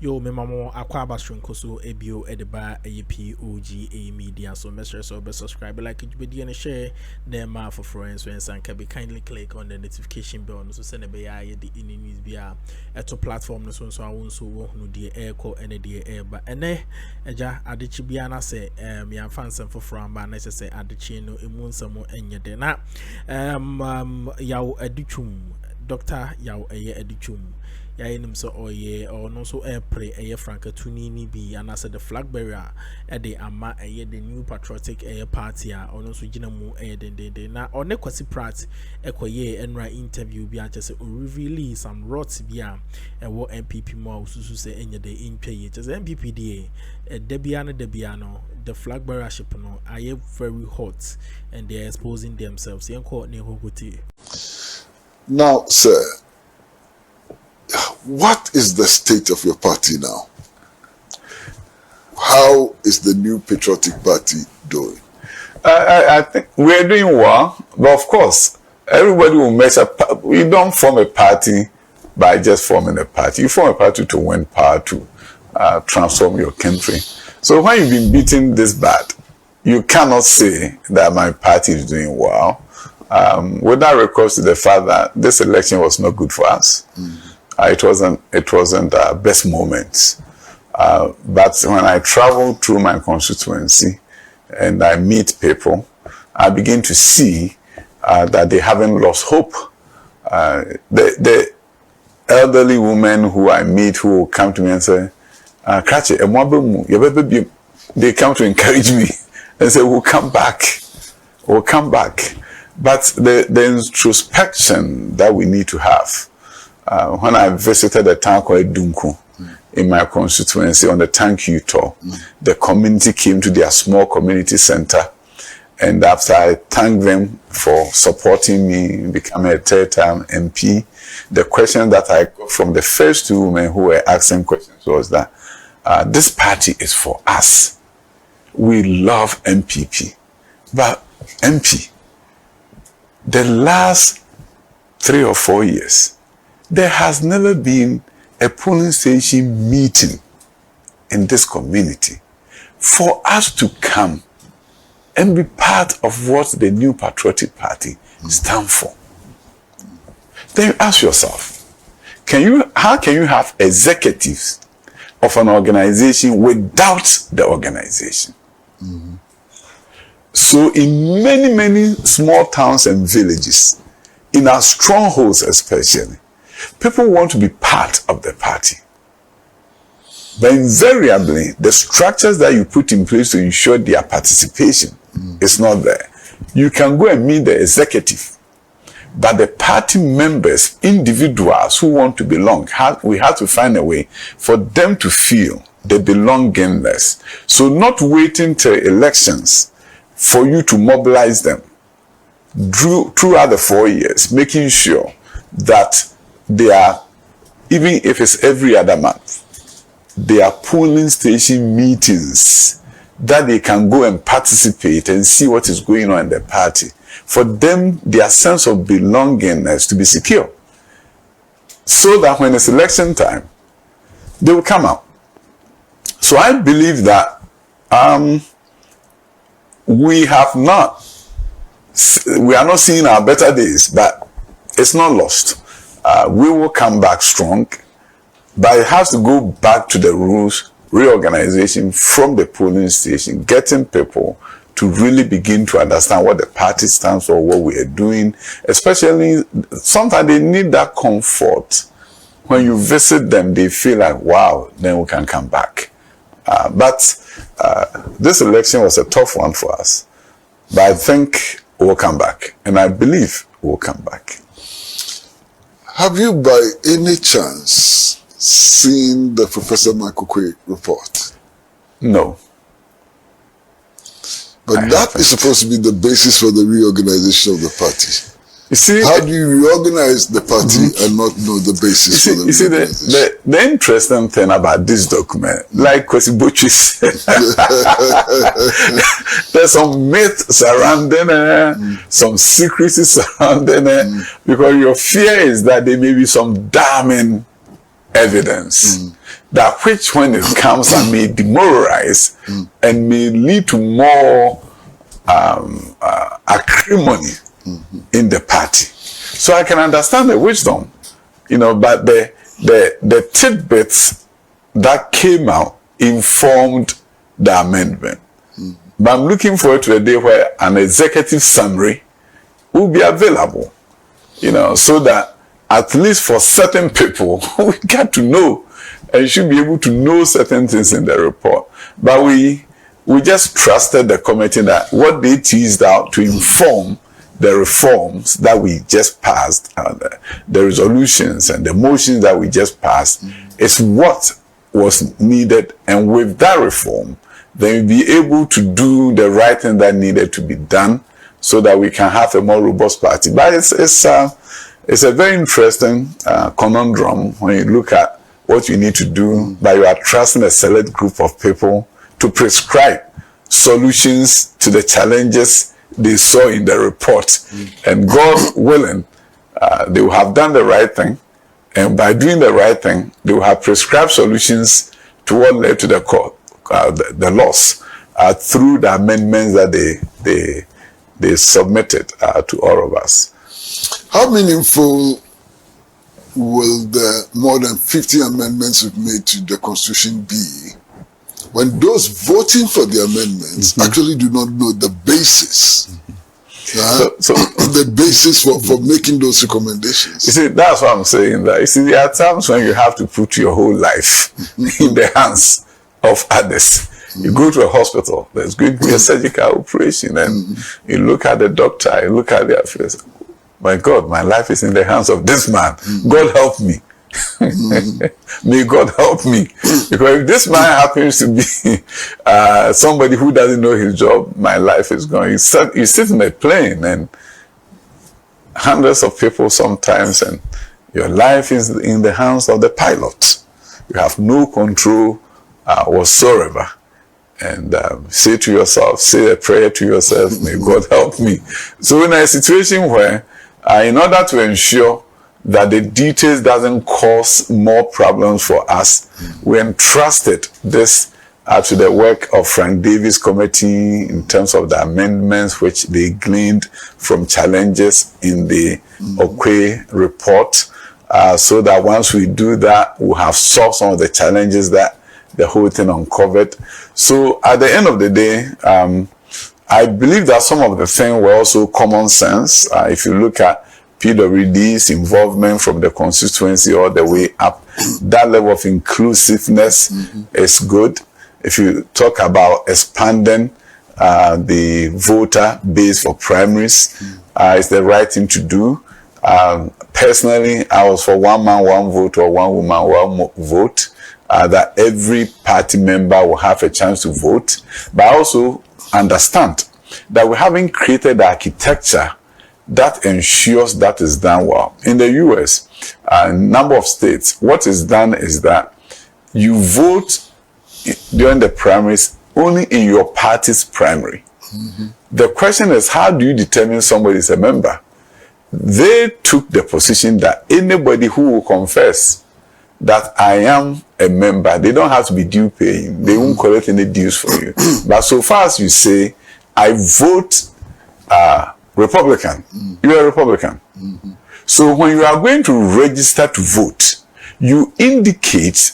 Yo, me mamo Akwaba Shunkoso ebio edeba POG Media. So make sure so subscribe, like it, video and share them for friends and can be kindly click on the notification bell. So send a be the in news be a to platform so I won't so no dear air call and dear air but eja adichi biana say me am fans for from but necessary adichi no imun samo enye de na yaw Adutwum Dr. Yaw Adutwum yayinim so oye or no so airplay franka tunini bi and as the flag bearer the ama the new patriotic party or no so jinamu de na or ne kwasi prat ekoye enra interview bi just reveal some R0t bi wo NPP mo susu say enye de inpay just NPP de debiano the flag bearership no are very hot and they are exposing themselves yenko ne hoguti. Now sir, what is the state of your party now? How is the new patriotic party doing? I think we're doing well, but of course, everybody will mess up. We don't form a party by just forming a party. You form a party to win power, to transform your country. So when you've been beaten this bad, you cannot say that my party is doing well. Without recourse to the fact that this election was not good for us. It wasn't our best moments. But when I travel through my constituency and I meet people, I begin to see that they haven't lost hope. The elderly women who I meet who will come to me and say, they come to encourage me and say, we'll come back. We'll come back. But the introspection that we need to have, when I visited a town called Dunku in my constituency on the Thank You tour, the community came to their small community center, and after I thanked them for supporting me, becoming a third-time MP, the question that I got from the first two women who were asking questions was that this party is for us. We love NPP, but MP, the last 3 or 4 years, there has never been a polling station meeting in this community for us to come and be part of what the new patriotic party stands for. Then you ask yourself, how can you have executives of an organization without the organization? So in many, many small towns and villages, in our strongholds especially, people want to be part of the party. But invariably, the structures that you put in place to ensure their participation is not there. You can go and meet the executive, but the party members, individuals who want to belong, we have to find a way for them to feel the belongingness. So not waiting till elections for you to mobilize them throughout the 4 years, making sure that they are, even if it's every other month, they are polling station meetings that they can go and participate and see what is going on in the party. For them, their sense of belongingness to be secure. So that when it's election time, they will come out. So I believe that we are not seeing our better days, but it's not lost. We will come back strong, but it has to go back to the rules, reorganization from the polling station, getting people to really begin to understand what the party stands for, what we are doing. Especially, sometimes they need that comfort. When you visit them, they feel like, wow, then we can come back. But this election was a tough one for us. But I think we'll come back. And I believe we'll come back. Have you by any chance seen the Professor Akuffo report? No. But that is supposed to be the basis for the reorganization of the party. You see, how do you reorganize the party and not know the basis for the reorganization? The interesting thing about this document, like Kwesi Botchwey said, there's some myth surrounding it, some secrecy surrounding it, because your fear is that there may be some damning evidence that which when it comes and may demoralize and may lead to more acrimony in the party. So I can understand the wisdom, you know, but the tidbits that came out informed the amendment. But I'm looking forward to a day where an executive summary will be available, you know, so that at least for certain people, we get to know and should be able to know certain things in the report. But we just trusted the committee that what they teased out to inform the reforms that we just passed, the resolutions and the motions that we just passed, is what was needed. And with that reform, then we'll be able to do the right thing that needed to be done so that we can have a more robust party. But it's a very interesting conundrum when you look at what you need to do, but you are trusting a select group of people to prescribe solutions to the challenges they saw in the report. And God willing, they will have done the right thing. And by doing the right thing, they will have prescribed solutions to what led to the court, the loss, through the amendments that they submitted to all of us. How meaningful will the more than 50 amendments we've made to the Constitution be when those voting for the amendments actually do not know the basis? So the basis for making those recommendations. You see, that's what I'm saying. That you see, there are times when you have to put your whole life in the hands of others. You go to a hospital, there's going to be a surgical operation, and you look at the doctor, you look at their face. My God, my life is in the hands of this man. God help me. May God help me. Because if this man happens to be somebody who doesn't know his job, my life is going. You sit in a plane and hundreds of people sometimes, and your life is in the hands of the pilot. You have no control whatsoever. And say to yourself, say a prayer to yourself, may God help me. So in a situation where, in order to ensure that the details doesn't cause more problems for us, we entrusted this to the work of Frank Davis Committee in terms of the amendments which they gleaned from challenges in the Sh0ck report, so that once we do that, we'll have solved some of the challenges that the whole thing uncovered. So at the end of the day, I believe that some of the things were also common sense. If you look at PWD's involvement from the constituency all the way up, that level of inclusiveness is good. If you talk about expanding the voter base for primaries, it's the right thing to do. Personally, I was for one man, one vote, or one woman, one vote. That every party member will have a chance to vote. But I also understand that we haven't created the architecture that ensures that is done well. In the US, a number of states, what is done is that you vote during the primaries only in your party's primary. The question is, how do you determine somebody is a member? They took the position that anybody who will confess that I am a member, they don't have to be due paying. They won't collect any dues for you. But so far as you say, I vote Republican, you are a Republican. So when you are going to register to vote, you indicate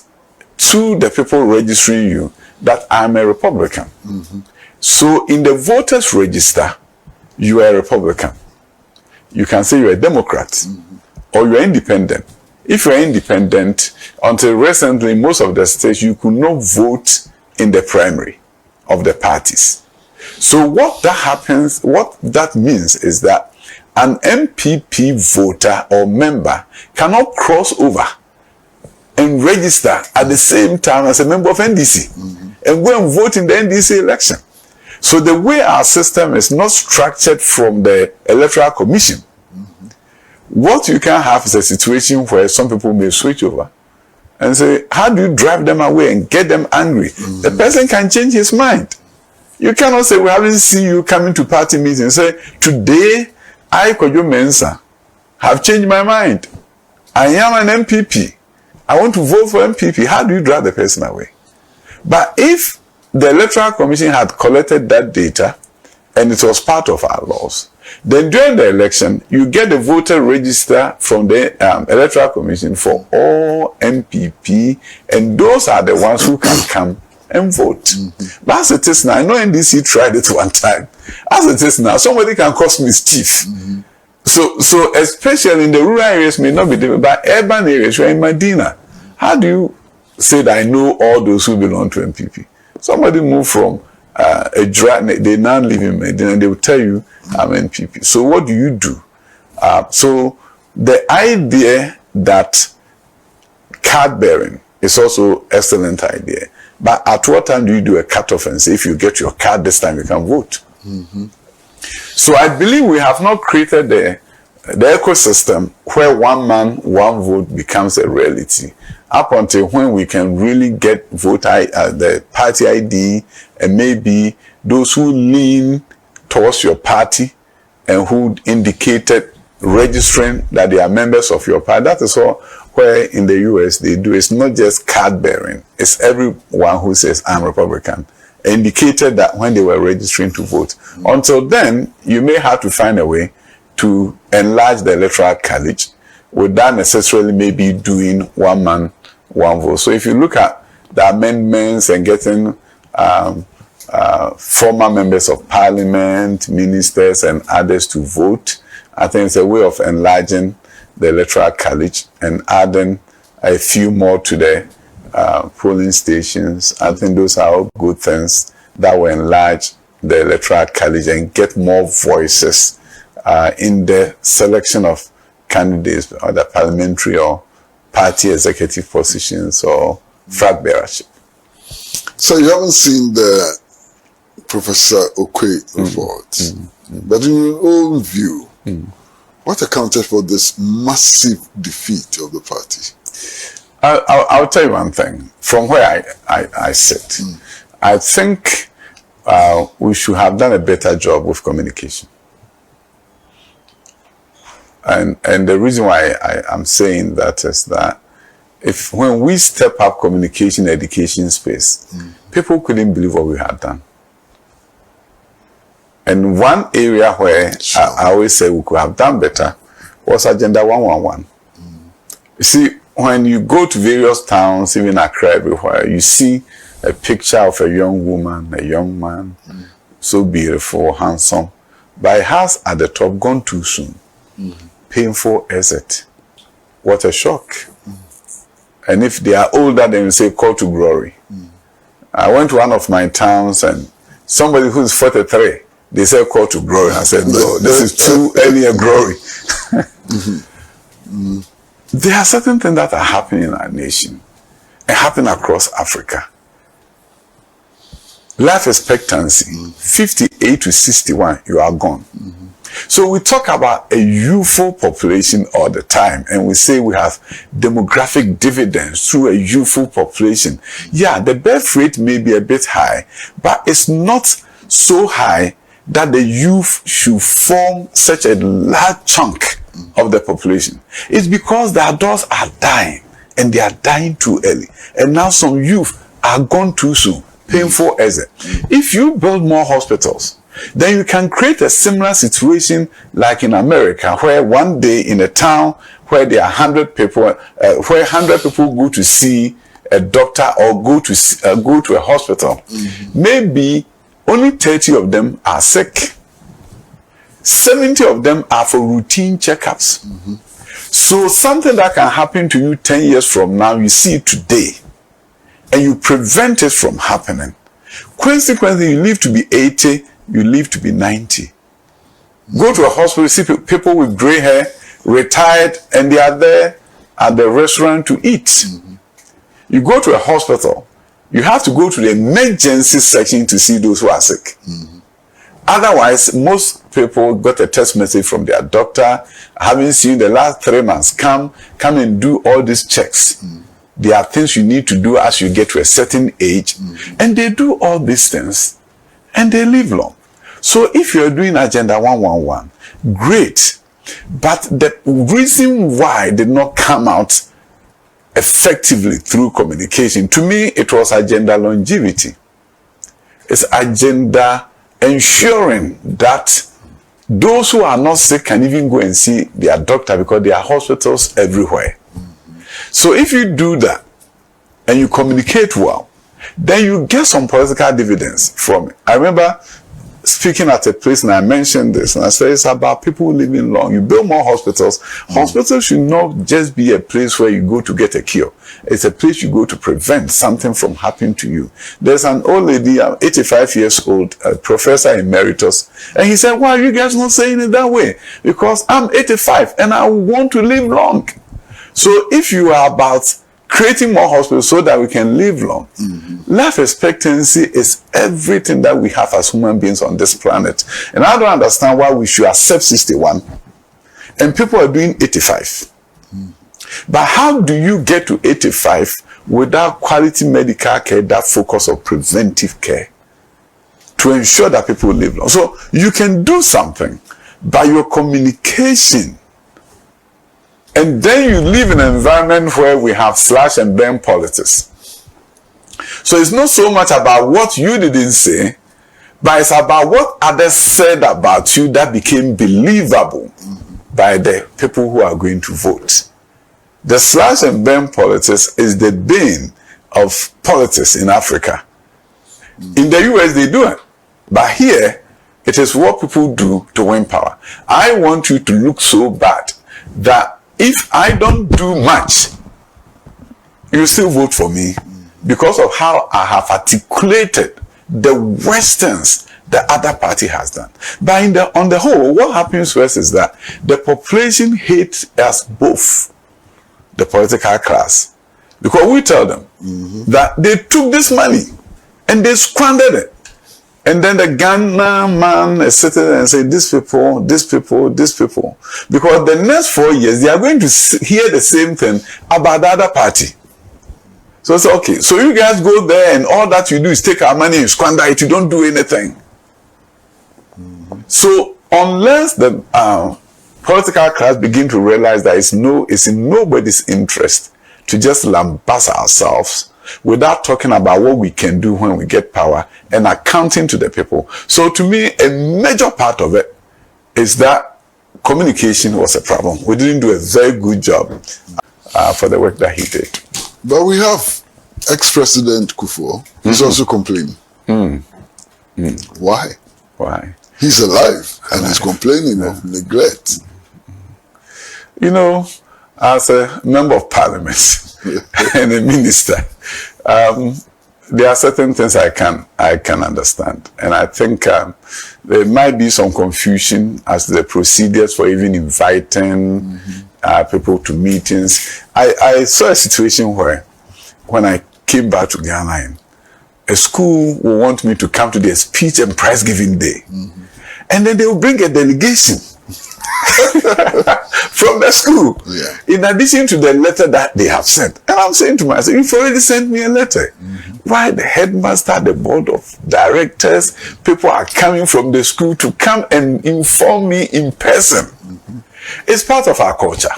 to the people registering you that I'm a Republican. So in the voters register, you are a Republican. You can say you're a Democrat or you're independent. If you're independent, until recently, most of the states, you could not vote in the primary of the parties. So what that means is that an NPP voter or member cannot cross over and register at the same time as a member of NDC and go and vote in the NDC election. So the way our system is not structured from the Electoral Commission, what you can have is a situation where some people may switch over and say, how do you drive them away and get them angry? The person can change his mind. You cannot say, we haven't seen you coming to party meetings. Say, today, I, Kojo Mensah, have changed my mind. I am an NPP. I want to vote for NPP. How do you drive the person away? But if the Electoral Commission had collected that data and it was part of our laws, then during the election, you get the voter register from the Electoral Commission for all NPP, and those are the ones who can come and vote. But as it is now, I know NDC tried it one time. As it is now, somebody can cause mischief. So especially in the rural areas may not be different, but urban areas, you're in Medina. How do you say that I know all those who belong to NPP? Somebody moved from they now live in Medina, and they will tell you I'm NPP. So what do you do? So the idea that card bearing is also excellent idea. But at what time do you do a cutoff and say, if you get your card this time, you can vote? So I believe we have not created the ecosystem where one man, one vote becomes a reality. Up until when we can really get the party ID, and maybe those who lean towards your party and who indicated registering that they are members of your party. That is all where in the US they do. It's not just card bearing. It's everyone who says I'm Republican indicated that when they were registering to vote. Until then, you may have to find a way to enlarge the electoral college without necessarily maybe doing one man, one vote. So if you look at the amendments and getting former members of parliament, ministers and others to vote, I think it's a way of enlarging the electoral college and adding a few more to the polling stations. I think those are all good things that will enlarge the electoral college and get more voices in the selection of candidates or the parliamentary or party executive positions or flag bearership. So you haven't seen the Professor Sh0ck report, but in your own view, what accounted for this massive defeat of the party? I'll tell you one thing. From where I sit, I think we should have done a better job with communication. And the reason why I'm saying that is that when we step up communication education space, people couldn't believe what we had done. And one area where I always say we could have done better was Agenda 111. You see, when you go to various towns, even Accra, everywhere, you see a picture of a young woman, a young man, so beautiful, handsome, but it has at the top gone too soon. Painful exit. What a shock. And if they are older, then you say call to glory. I went to one of my towns and somebody who's 43, they said call to glory. I said, no, this is too early a glory. There are certain things that are happening in our nation and happening across Africa. Life expectancy, 58 to 61, you are gone. So we talk about a youthful population all the time, and we say we have demographic dividends through a youthful population. Yeah, the birth rate may be a bit high, but it's not so high that the youth should form such a large chunk of the population. It's because the adults are dying, and they are dying too early. And now some youth are gone too soon. Painful exit. If you build more hospitals, then you can create a similar situation like in America, where one day in a town where there are 100 people, where 100 people go to see a doctor or go to a hospital, maybe only 30 of them are sick. 70 of them are for routine checkups. So something that can happen to you 10 years from now, you see it today, and you prevent it from happening. Consequently, you live to be 80, you live to be 90. Go to a hospital, see people with gray hair, retired, and they are there at the restaurant to eat. You go to a hospital, you have to go to the emergency section to see those who are sick. Otherwise, most people got a text message from their doctor, having seen the last 3 months, come and do all these checks. There are things you need to do as you get to a certain age, and they do all these things, and they live long. So if you're doing Agenda 111, great. But the reason why it did not come out effectively through communication. To me, it was agenda longevity. It's agenda ensuring that those who are not sick can even go and see their doctor because there are hospitals everywhere. So if you do that and you communicate well, then you get some political dividends from it. I remember speaking at a place and I mentioned this and I said it's about people living long. You build more hospitals. Hospitals should not just be a place where you go to get a cure. It's a place you go to prevent something from happening to you. There's an old lady, 85 years old, a professor emeritus, and he said, why are you guys not saying it that way? Because I'm 85 and I want to live long. So if you are about creating more hospitals so that we can live long, life expectancy is everything that we have as human beings on this planet. And I don't understand why we should accept 61 and people are doing 85. But how do you get to 85 without quality medical care that focus on preventive care to ensure that people live long? So you can do something by your communication. And then you live in an environment where we have slash and burn politics. So it's not so much about what you didn't say, but it's about what others said about you that became believable by the people who are going to vote. The slash and burn politics is the bane of politics in Africa. In the US, they do it. But here, it is what people do to win power. I want you to look so bad that if I don't do much, you still vote for me because of how I have articulated the worstings the other party has done. But on the whole, what happens to us is that the population hates us both, the political class, because we tell them that they took this money and they squandered it. And then the Ghana man is sitting there and saying, these people, these people, these people. Because the next 4 years, they are going to hear the same thing about the other party. So it's okay. So you guys go there and all that you do is take our money and squander it. You don't do anything. So unless the political class begin to realize that it's in nobody's interest to just lambast ourselves without talking about what we can do when we get power and accounting to the people. So to me, a major part of it is that communication was a problem. We didn't do a very good job for the work that he did. But we have ex-president Akuffo. He's also complaining. Why? Why? He's alive and he's complaining of neglect. You know, as a member of parliament and a minister, there are certain things I can understand, and I think there might be some confusion as to the procedures for even inviting people to meetings. I saw a situation where, when I came back to Ghana, a school will want me to come to their speech and prize giving day, and then they will bring a delegation from the school, in addition to the letter that they have sent. And I'm saying to myself, you've already sent me a letter. Why the headmaster, the board of directors, people are coming from the school to come and inform me in person? It's part of our culture.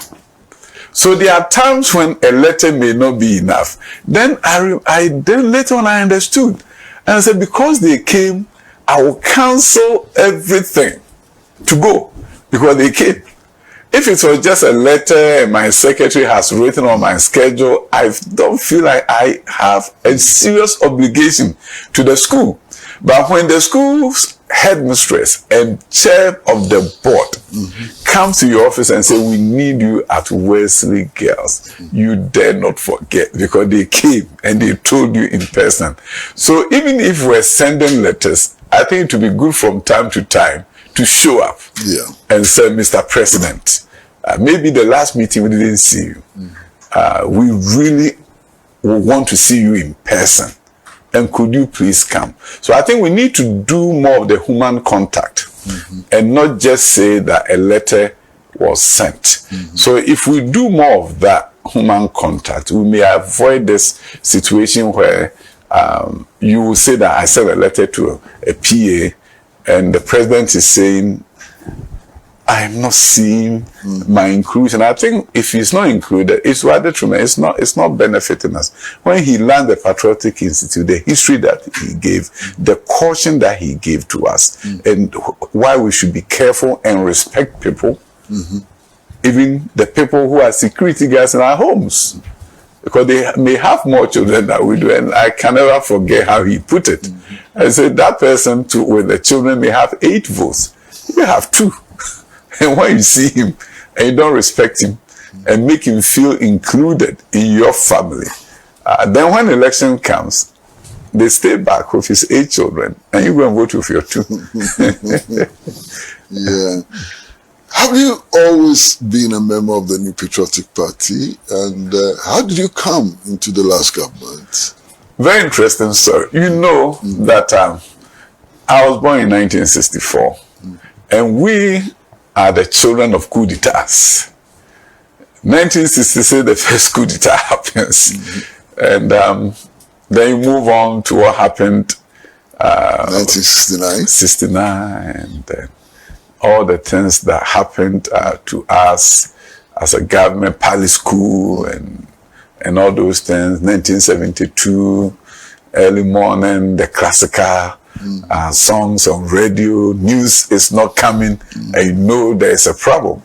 So there are times when a letter may not be enough. Then then later on I understood, and I said, because they came, I will cancel everything to go, because they came. If it was just a letter and my secretary has written on my schedule, I don't feel like I have a serious obligation to the school. But when the school's headmistress and chair of the board comes to your office and say, we need you at Wesley Girls, you dare not forget, because they came and they told you in person. So even if we're sending letters, I think it would be good from time to time to show up and say, Mr. President, maybe the last meeting we didn't see you. We really want to see you in person. And could you please come? So I think we need to do more of the human contact and not just say that a letter was sent. So if we do more of that human contact, we may avoid this situation where you will say that I sent a letter to a PA and the president is saying, I am not seeing my inclusion. I think if he's not included, it's to our detriment. It's not benefiting us. When he learned the Patriotic Institute, the history that he gave, the caution that he gave to us, and why we should be careful and respect people, even the people who are security guards in our homes, because they may have more children than we do. And I can never forget how he put it. I said, that person with the children may have 8 votes. You have 2. And when you see him and you don't respect him and make him feel included in your family, then when election comes, they stay back with his 8 children and you go and vote with your 2. Yeah. Have you always been a member of the New Patriotic Party? And how did you come into the last government? Very interesting story. You know that I was born in 1964 and we are the children of coup d'etats. 1966, the first coup d'etat happens. And then you move on to what happened 1969. 69, and then all the things that happened to us as a government, palace coup and all those things. 1972, early morning, the classical songs on radio, news is not coming, and you know there's a problem.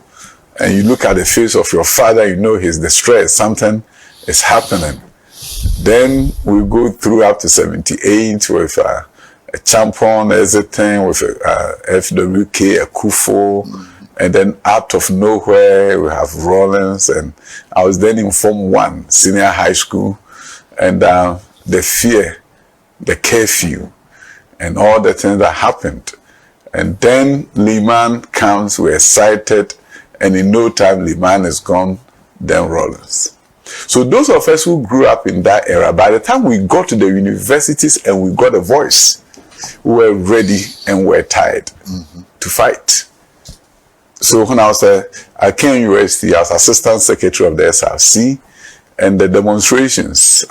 And you look at the face of your father, you know he's distressed, something is happening. Then we go through up to 78 with a champion, everything, with Sh0ck, Akuffo, and then out of nowhere we have Rawlings, and I was then in Form 1, senior high school, and the fear, the curfew, and all the things that happened. And then Liman comes, we're excited, and in no time Liman is gone, then Rawlings. So those of us who grew up in that era, by the time we got to the universities and we got a voice, we were ready and were tired to fight. So when I was at Kenya University, I was assistant secretary of the SRC, and the demonstrations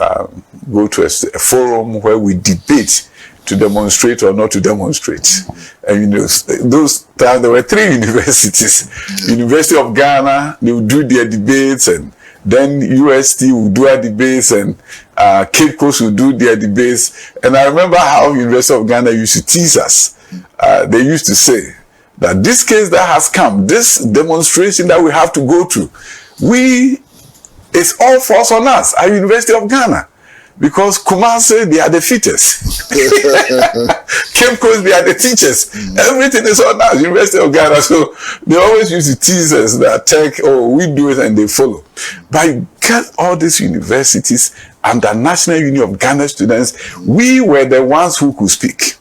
go to a forum where we debate to demonstrate or not to demonstrate. And you know, those times there were 3 universities. University of Ghana, they would do their debates, and then UST would do our debates, and Cape Coast would do their debates. And I remember how University of Ghana used to tease us. They used to say that this case that has come, this demonstration that we have to go to, it's all false on us at University of Ghana. Because Kumasi, they are the fittest. Cape Coast, they are the teachers. Everything is on us, University of Ghana. So they always used to tease us that we do it and they follow. But you get all these universities and the National Union of Ghana students, we were the ones who could speak.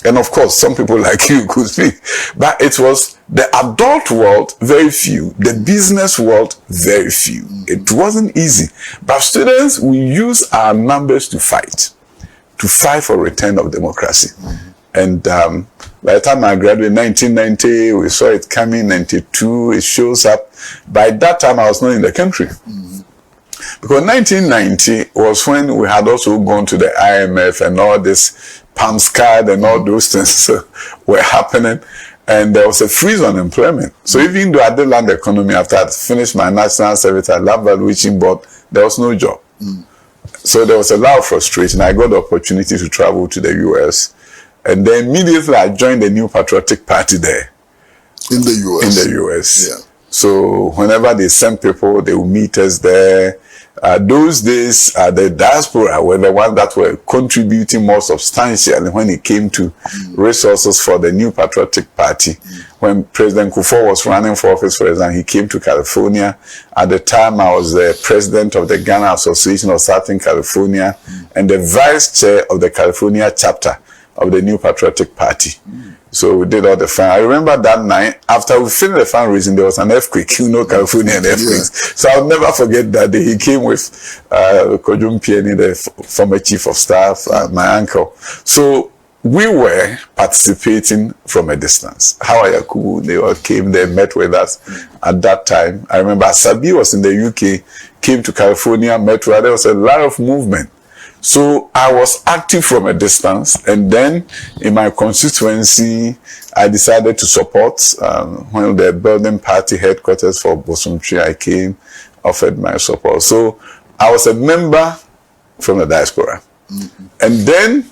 And of course, some people like you could speak. But it was the adult world, very few. The business world, very few. It wasn't easy. But students, we use our numbers to fight for return of democracy. And by the time I graduated in 1990, we saw it coming, 92, it shows up. By that time, I was not in the country. Because 1990 was when we had also gone to the IMF and all this PAMSCAD and all those things were happening, and there was a freeze on employment. So even though I did land the economy after I finished my national service at Land Valuation Board, there was no job. So there was a lot of frustration. I got the opportunity to travel to the US, and then immediately I joined the New Patriotic Party there. In the US? In the US. Yeah. So whenever they send people, they will meet us there. Those days, the diaspora were the ones that were contributing more substantially when it came to resources for the New Patriotic Party. When President Akuffo was running for office, for example, he came to California. At the time, I was the president of the Ghana Association of Southern California and the vice chair of the California chapter of the New Patriotic Party. So we did all the fun. I remember that night, after we finished the fundraising, there was an earthquake, you know, Californian earthquakes. Yeah. So I'll never forget that day. He came with Kojum Pieni, the former chief of staff, my uncle. So we were participating from a distance. Hawaii Yakubu, they all came, they met with us at that time. I remember Sabi was in the UK, came to California, met with us. There was a lot of movement. So I was active from a distance, and then in my constituency, I decided to support when the building party headquarters for Bosumtwi, I came, offered my support. So I was a member from the diaspora. And then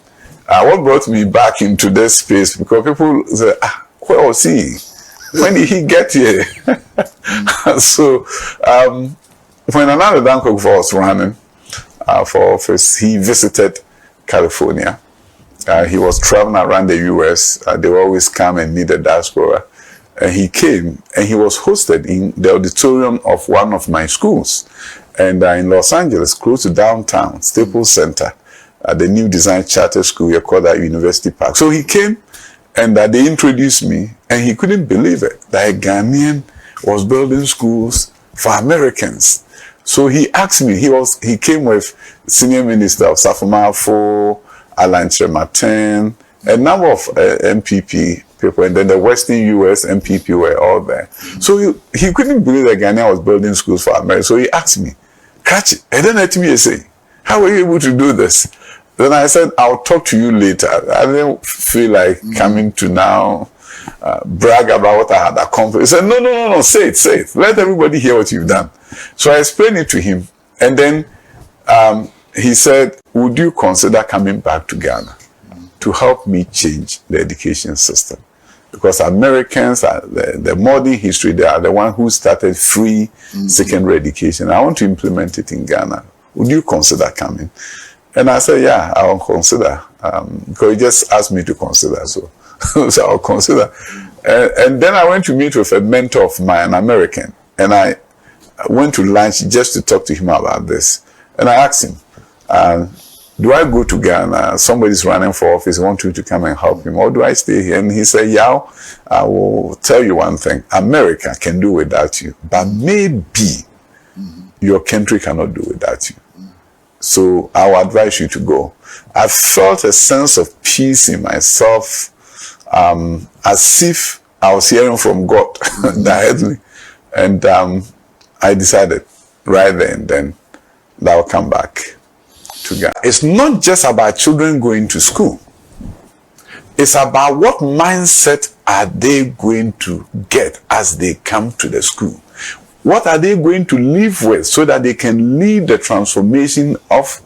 what brought me back into this space, because people say, where was he? When did he get here? So when another Akuffo was running for office, he visited California. He was traveling around the US. They would always come and meet the diaspora. And he came and he was hosted in the auditorium of one of my schools. And in Los Angeles, close to downtown, Staples Center, the new design charter school, you call that University Park. So he came and they introduced me, and he couldn't believe it, that a Ghanaian was building schools for Americans. So he asked me, he came with Senior Minister of Safumafo, Alan Martin, a number of NPP people, and then the Western US NPP were all there. So he couldn't believe that Ghana was building schools for America. So he asked me, Catch it, and then let me say, how were you able to do this? Then I said, I'll talk to you later. I didn't feel like coming to now brag about what I had accomplished. He said, no, say it. Let everybody hear what you've done. So I explained it to him. And then he said, would you consider coming back to Ghana to help me change the education system? Because Americans, the modern history, they are the one who started free secondary education. I want to implement it in Ghana. Would you consider coming? And I said, yeah, I will consider. Because he just asked me to consider. So, so I'll consider. And then I went to meet with a mentor of mine, an American. And I went to lunch just to talk to him about this. And I asked him, do I go to Ghana? Somebody's running for office. I want you to come and help him. Or do I stay here? And he said, yeah, I will tell you one thing. America can do without you. But maybe your country cannot do without you. So I will advise you to go. I felt a sense of peace in myself, as if I was hearing from God directly. And I decided right there and then that I'll come back to Ghana. It's not just about children going to school. It's about what mindset are they going to get as they come to the school. What are they going to live with so that they can lead the transformation of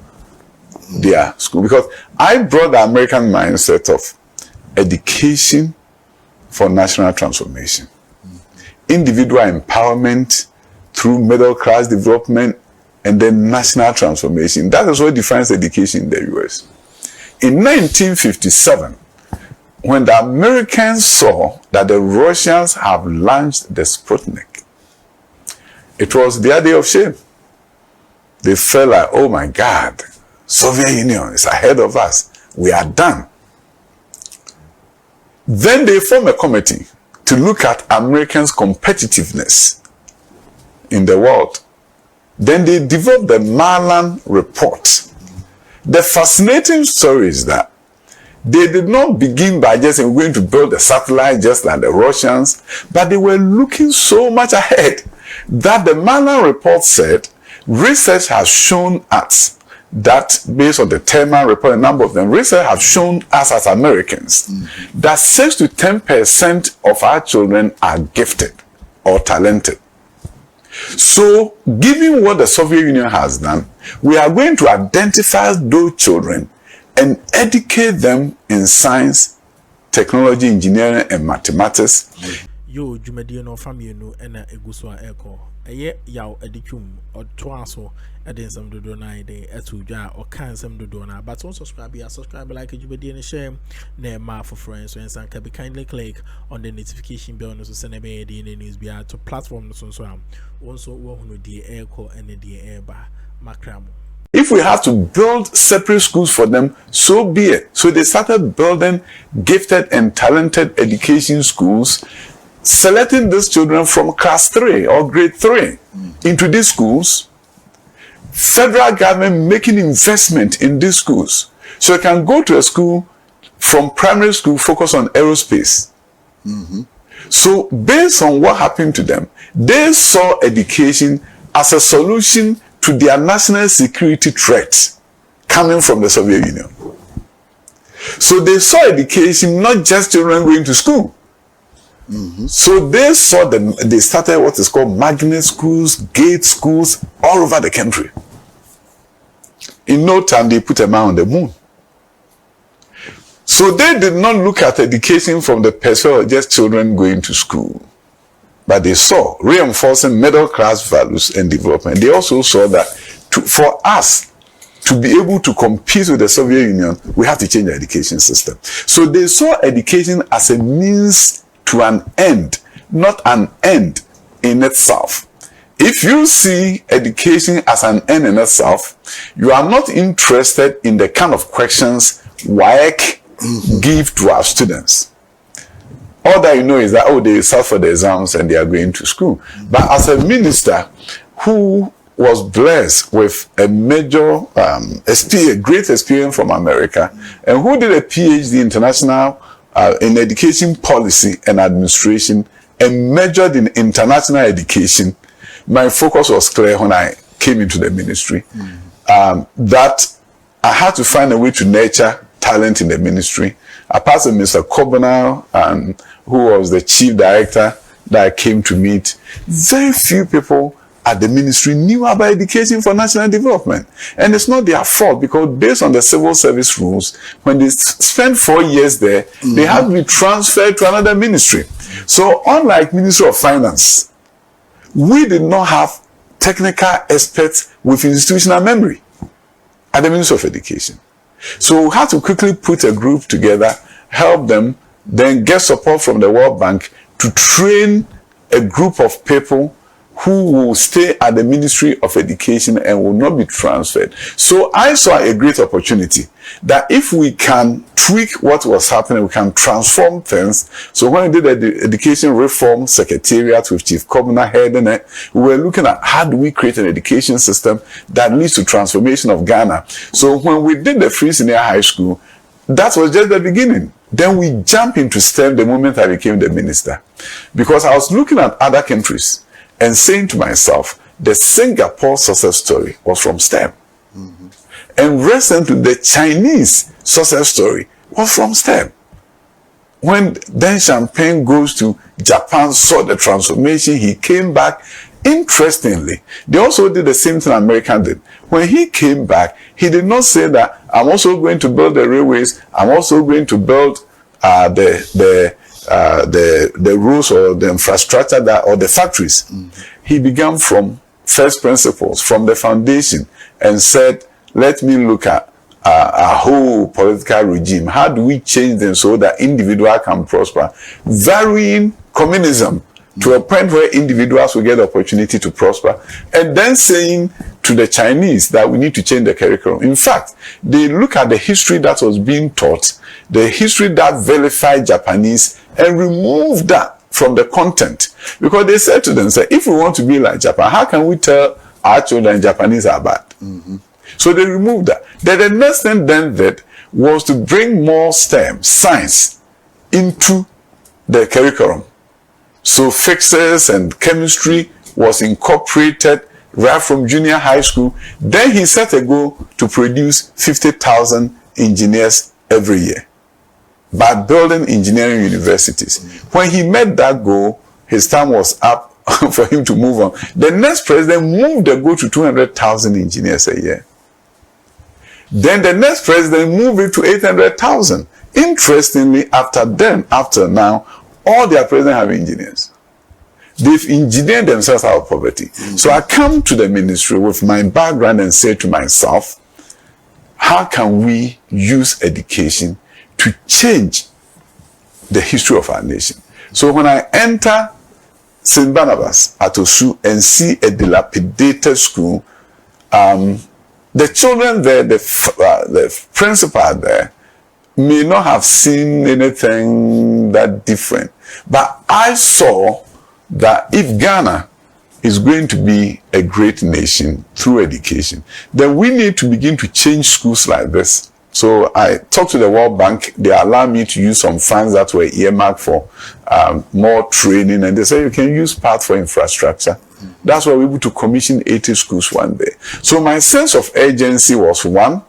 their school? Because I brought the American mindset of education for national transformation. Individual empowerment through middle class development and then national transformation. That is what defines education in the US. In 1957, when the Americans saw that the Russians have launched the Sputnik, it was their day of shame. They felt like, oh my God, Soviet Union is ahead of us. We are done. Then they formed a committee to look at Americans' competitiveness in the world. Then they developed the Marlan report. The fascinating story is that they did not begin by just saying we're going to build a satellite just like the Russians, but they were looking so much ahead that the Marlan report said research has shown us that, based on the Terman report, a number of them, research have shown us as Americans that 6 to 10% of our children are gifted or talented. So, given what the Soviet Union has done, we are going to identify those children and educate them in science, technology, engineering, and mathematics. Yo, Jumedia no family no ena eguswa eko. Eye yaw Adutwum or twaso eden some do na ide etu dwa or kan some do na. But don't subscribe like Jumedia and share na ma for friends and san can be kindly click on the notification bell no so send be the news be to platform no so am. Also wo hunu die eko and the eba makramo. If we have to build separate schools for them, so be it. So they started building gifted and talented education schools, selecting these children from class 3 or grade 3 into these schools. Federal government making investment in these schools. So you can go to a school from primary school, focus on aerospace. So based on what happened to them, they saw education as a solution to their national security threat. coming from the Soviet Union. So they saw education, not just children going to school. So they saw that they started what is called magnet schools, gate schools, all over the country. In no time, they put a man on the moon. So they did not look at education from the perspective of just children going to school. But they saw reinforcing middle class values and development. They also saw that for us to be able to compete with the Soviet Union, we have to change the education system. So they saw education as a means to an end, not an end in itself. If you see education as an end in itself, you are not interested in the kind of questions WAEC give to our students. All that you know is that, oh, they sat for the exams and they are going to school. But as a minister who was blessed with a major, a great experience from America, and who did a PhD international in education policy and administration, and majored in international education, my focus was clear when I came into the ministry, that I had to find a way to nurture talent in the ministry. Apart from Mr. Kobana, who was the chief director that I came to meet, very few people at the ministry knew about education for national development. And it's not their fault, because based on the civil service rules, when they spend 4 years there, they have to be transferred to another ministry. So unlike Ministry of Finance, we did not have technical experts with institutional memory at the Ministry of Education. So we had to quickly put a group together, help them, then get support from the World Bank to train a group of people who will stay at the Ministry of Education and will not be transferred. So I saw a great opportunity that if we can tweak what was happening, we can transform things. So when we did the Education Reform Secretariat with Chief Kobana heading it, we were looking at how do we create an education system that leads to transformation of Ghana. So when we did the free senior high school, that was just the beginning. Then we jumped into STEM the moment I became the minister, because I was looking at other countries and saying to myself, the Singapore success story was from STEM. And recently, the Chinese success story was from STEM. When Deng Xiaoping goes to Japan, saw the transformation, he came back. Interestingly, they also did the same thing America did. When he came back, he did not say that I'm also going to build the railways, I'm also going to build the roads or the infrastructure or the factories. He began from first principles, from the foundation, and said, let me look at a whole political regime. How do we change them so that individual can prosper? Varying communism to a point where individuals will get the opportunity to prosper, and then saying to the Chinese that we need to change the curriculum. In fact, they look at the history that was being taught, the history that vilified Japanese, and remove that from the content. Because they said to themselves, if we want to be like Japan, how can we tell our children Japanese are bad? So they removed that. Then the next thing then did was to bring more STEM, science, into the curriculum. So physics and chemistry was incorporated right from junior high school. Then he set a goal to produce 50,000 engineers every year by building engineering universities. When he met that goal, his time was up for him to move on. The next president moved the goal to 200,000 engineers a year. Then the next president moved it to 800,000. Interestingly, after now, all their presidents have engineers. They've engineered themselves out of poverty. So I come to the ministry with my background and say to myself, how can we use education to change the history of our nation? So when I enter St. Barnabas at Osu and see a dilapidated school, the children there, the principal there, may not have seen anything that different. But I saw that if Ghana is going to be a great nation through education, then we need to begin to change schools like this. So I talked to the World Bank. They allowed me to use some funds that were earmarked for more training. And they said you can use part for infrastructure. That's why we were able to commission 80 schools one day. So my sense of urgency was, one,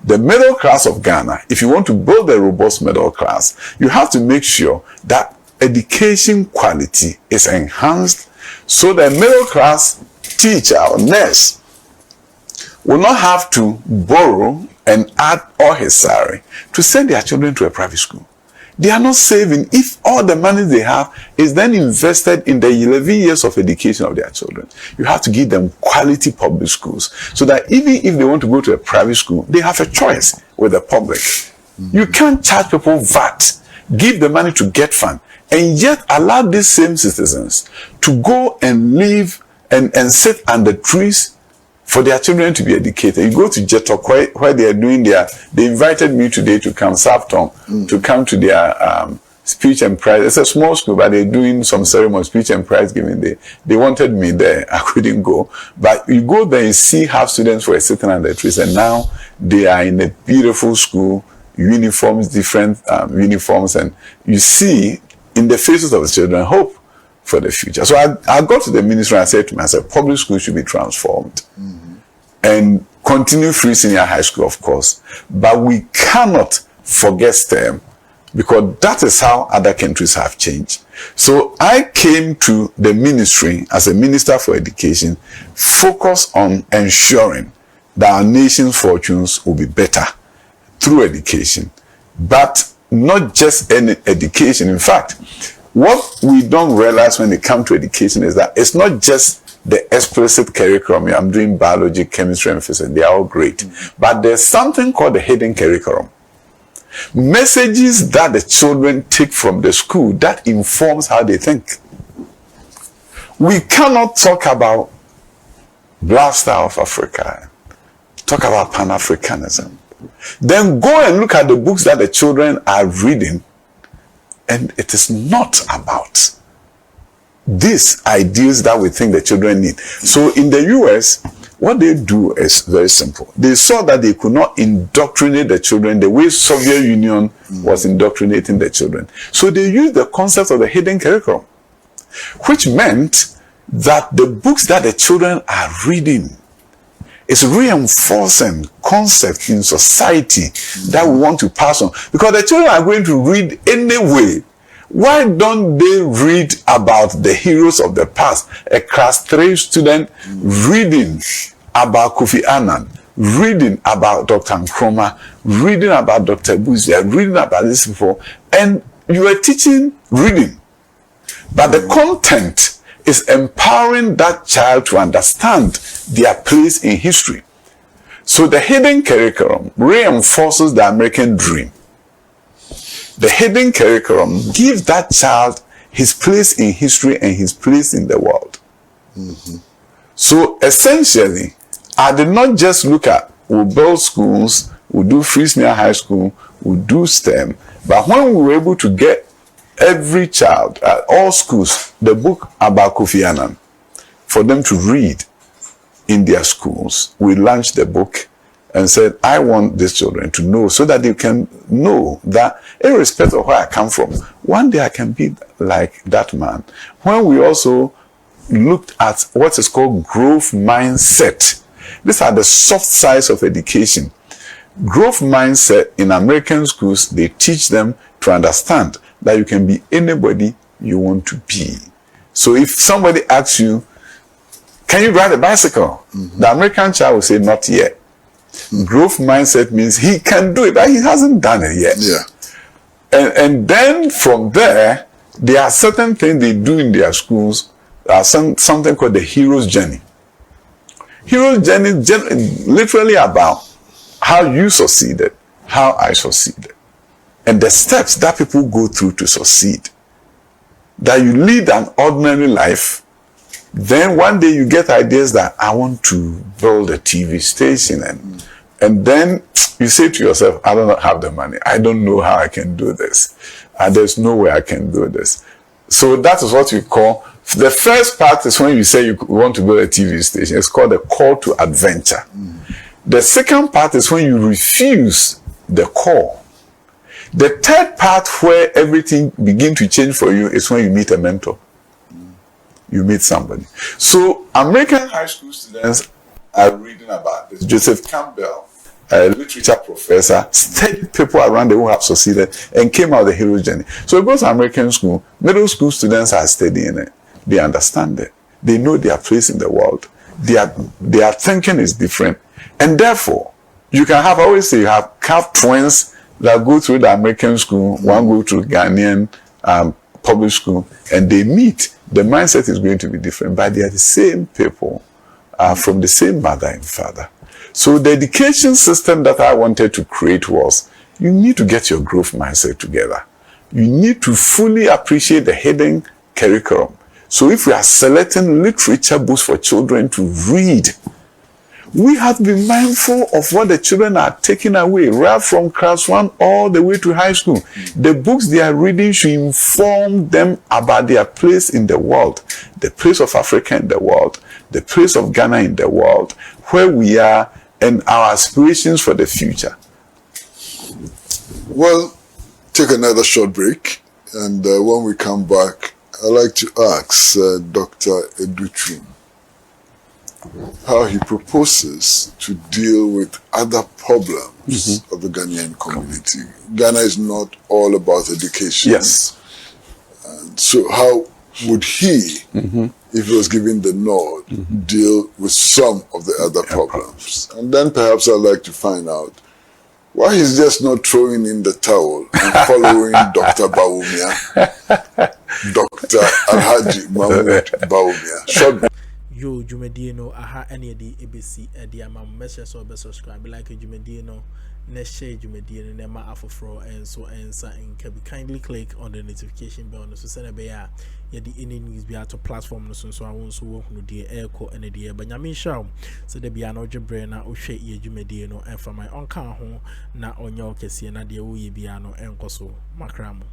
the middle class of Ghana, if you want to build a robust middle class, you have to make sure that education quality is enhanced so the middle class teacher or nurse will not have to borrow and add all his salary to send their children to a private school. They are not saving if all the money they have is then invested in the 11 years of education of their children. You have to give them quality public schools so that even if they want to go to a private school, they have a choice with the public. You can't charge people VAT, give the money to get fund, and yet allow these same citizens to go and live and sit under trees for their children to be educated. You go to Sh0ck where they are doing they invited me today to come, to come to their speech and prize. It's a small school, but they're doing some ceremony, speech and prize giving. They wanted me there. I couldn't go. But you go there and see how students were sitting under trees, and now they are in a beautiful school, uniforms, different uniforms, and you see in the faces of the children hope for the future. So I got to the ministry and I said to myself, public school should be transformed and continue free senior high school, of course, but we cannot forget STEM because that is how other countries have changed. So I came to the ministry as a minister for education, focus on ensuring that our nation's fortunes will be better through education, but not just any education. In fact, what we don't realize when it comes to education is that it's not just the explicit curriculum. I'm doing biology, chemistry, and physics. They are all great. But there's something called the hidden curriculum. Messages that the children take from the school that informs how they think. We cannot talk about Black Star of Africa, talk about Pan-Africanism, then go and look at the books that the children are reading, and it is not about these ideas that we think the children need. So in the US, what they do is very simple. They saw that they could not indoctrinate the children the way Soviet Union was indoctrinating the children. So they used the concept of the hidden curriculum, which meant that the books that the children are reading is reinforcing concepts in society that we want to pass on. Because the children are going to read anyway. Why don't they read about the heroes of the past? A class 3 student reading about Kofi Annan, reading about Dr. Akroma, reading about Dr. Buzia, reading about these people, and you are teaching reading. But the content is empowering that child to understand their place in history. So the hidden curriculum reinforces the American dream. The hidden curriculum gives that child his place in history and his place in the world. So essentially, I did not just look at, we'll build schools, we'll do free senior high school, we'll do STEM, but when we were able to get every child at all schools the book about Kofi Annan for them to read in their schools, we launched the book and said, I want these children to know so that they can know that irrespective of where I come from, one day I can be like that man. When we also looked at what is called growth mindset, these are the soft sides of education. Growth mindset in American schools, they teach them to understand that you can be anybody you want to be. So if somebody asks you, can you ride a bicycle? The American child will say, not yet. Growth mindset means he can do it, but he hasn't done it yet. And then from there, there are certain things they do in their schools, something called the hero's journey. Hero's journey is literally about how you succeeded, how I succeeded, and the steps that people go through to succeed. That you lead an ordinary life, then one day you get ideas that I want to build a TV station, and then you say to yourself, I don't have the money. I don't know how I can do this. There's no way I can do this. So that is what we call, the first part is when you say you want to build a TV station. It's called the call to adventure. The second part is when you refuse the call. The third part where everything begins to change for you is when you meet a mentor. You meet somebody. So American high school students are reading about this. Joseph Campbell a literature professor, studied people around the world who have succeeded, and came out the hero journey. So it goes to American school. Middle school students are studying it. They understand it. They know their place in the world. Their thinking is different. And therefore, you can have, I always say, you have twins that go through the American school, one go through Ghanaian public school, and they meet. The mindset is going to be different, but they are the same people from the same mother and father. So the education system that I wanted to create was, you need to get your growth mindset together. You need to fully appreciate the hidden curriculum. So if we are selecting literature books for children to read, we have to be mindful of what the children are taking away, right from class 1 all the way to high school. The books they are reading should inform them about their place in the world, the place of Africa in the world, the place of Ghana in the world, where we are, and our aspirations for the future. Well, take another short break, and when we come back, I'd like to ask Dr. Adutwum how he proposes to deal with other problems of the Ghanaian community. Ghana is not all about education. Yes. And so how would he, if he was given the nod, deal with some of the other problems? And then perhaps I'd like to find out why he's just not throwing in the towel and following Dr. Bawumia, Dr. Alhaji Mahmoud Bawumia. Short break. Yo, Jumedie no aha any the ABC the amount message so be subscribe like Jumedie no na share Jumedie no na ma afoforo and so and can be kindly click on the notification bell so send be ya the any news be out to platform no so I won so wo no the airco and the but nyame sha so there be an ojebre na o hwe ye Jumedie no and for my onka ho na onyo kese na de wo ye bia no enkoso makramo.